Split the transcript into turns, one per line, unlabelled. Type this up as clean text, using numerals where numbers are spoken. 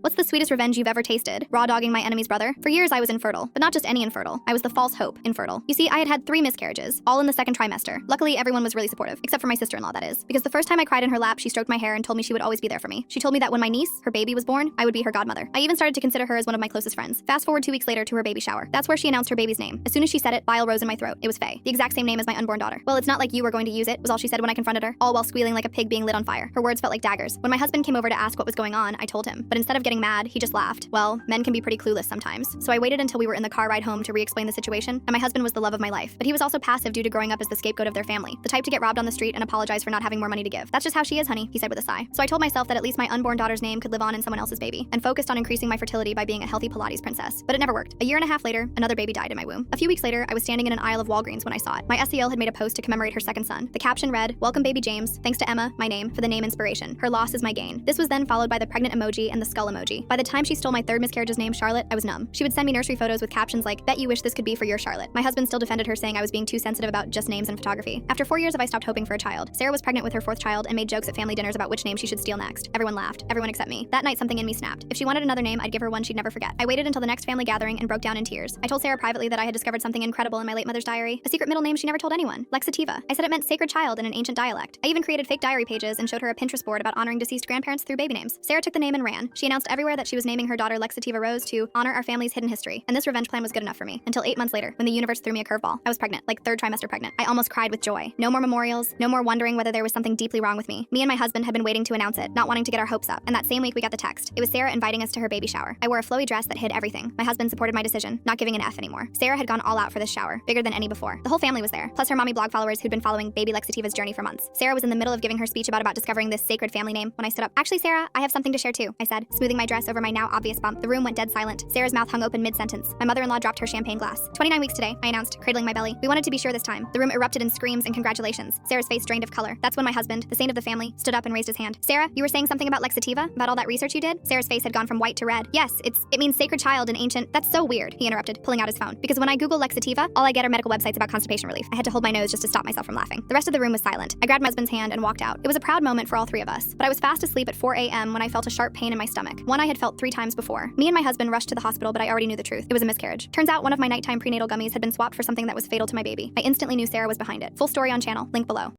What's the sweetest revenge you've ever tasted? Raw dogging my enemy's brother? For years I was infertile, but not just any infertile. I was the false hope infertile. You see, I had had 3 miscarriages, all in the second trimester. Luckily, everyone was really supportive, except for my sister-in-law, that is. Because the first time I cried in her lap, she stroked my hair and told me she would always be there for me. She told me that when my niece, her baby, was born, I would be her godmother. I even started to consider her as one of my closest friends. Fast forward 2 weeks later to her baby shower. That's where she announced her baby's name. As soon as she said it, bile rose in my throat. It was Faye, the exact same name as my unborn daughter. Well, it's not like you were going to use it, was all she said when I confronted her, all while squealing like a pig being lit on fire. Her words felt like daggers. When my husband came over to ask what was going on, I told him. But instead of getting mad, he just laughed. Well, men can be pretty clueless sometimes. So I waited until we were in the car ride home to re-explain the situation, and my husband was the love of my life. But he was also passive due to growing up as the scapegoat of their family, the type to get robbed on the street and apologize for not having more money to give. That's just how she is, honey, he said with a sigh. So I told myself that at least my unborn daughter's name could live on in someone else's baby, and focused on increasing my fertility by being a healthy Pilates princess. But it never worked. A year and a half later, another baby died in my womb. A few weeks later, I was standing in an aisle of Walgreens when I saw it. My SEL had made a post to commemorate her second son. The caption read, "Welcome baby James. Thanks to Emma, my name, for the name inspiration. Her loss is my gain." This was then followed by the pregnant emoji and the skull emoji. By the time she stole my third miscarriage's name, Charlotte, I was numb. She would send me nursery photos with captions like, "Bet you wish this could be for your Charlotte." My husband still defended her, saying I was being too sensitive about just names and photography. After 4 years of I stopped hoping for a child, Sarah was pregnant with her 4th child and made jokes at family dinners about which name she should steal next. Everyone laughed. Everyone except me. That night something in me snapped. If she wanted another name, I'd give her one she'd never forget. I waited until the next family gathering and broke down in tears. I told Sarah privately that I had discovered something incredible in my late mother's diary, a secret middle name she never told anyone, Lexativa. I said it meant sacred child in an ancient dialect. I even created fake diary pages and showed her a Pinterest board about honoring deceased grandparents through baby names. Sarah took the name and ran. She announced everywhere that she was naming her daughter Lexativa Rose to honor our family's hidden history. And this revenge plan was good enough for me. Until 8 months later, when the universe threw me a curveball. I was pregnant, like 3rd trimester pregnant. I almost cried with joy. No more memorials, no more wondering whether there was something deeply wrong with me. Me and my husband had been waiting to announce it, not wanting to get our hopes up. And that same week we got the text. It was Sarah inviting us to her baby shower. I wore a flowy dress that hid everything. My husband supported my decision, not giving an F anymore. Sarah had gone all out for this shower, bigger than any before. The whole family was there, plus her mommy blog followers who'd been following baby Lexativa's journey for months. Sarah was in the middle of giving her speech about discovering this sacred family name when I stood up. "Actually, Sarah, I have something to share too," I said, smoothing my dress over my now obvious bump. The room went dead silent. Sarah's mouth hung open mid-sentence. My mother-in-law dropped her champagne glass. 29 weeks today, I announced, cradling my belly. We wanted to be sure this time. The room erupted in screams and congratulations. Sarah's face drained of color. That's when my husband, the saint of the family, stood up and raised his hand. "Sarah, you were saying something about Lexativa? About all that research you did?" Sarah's face had gone from white to red. "Yes, it means sacred child in ancient—" "That's so weird," he interrupted, pulling out his phone. "Because when I Google Lexativa, all I get are medical websites about constipation relief." I had to hold my nose just to stop myself from laughing. The rest of the room was silent. I grabbed my husband's hand and walked out. It was a proud moment for all 3 of us. But I was fast asleep at 4 a.m. when I felt a sharp pain in my stomach, one I had felt 3 times before. Me and my husband rushed to the hospital, but I already knew the truth. It was a miscarriage. Turns out one of my nighttime prenatal gummies had been swapped for something that was fatal to my baby. I instantly knew Sarah was behind it. Full story on channel, link below.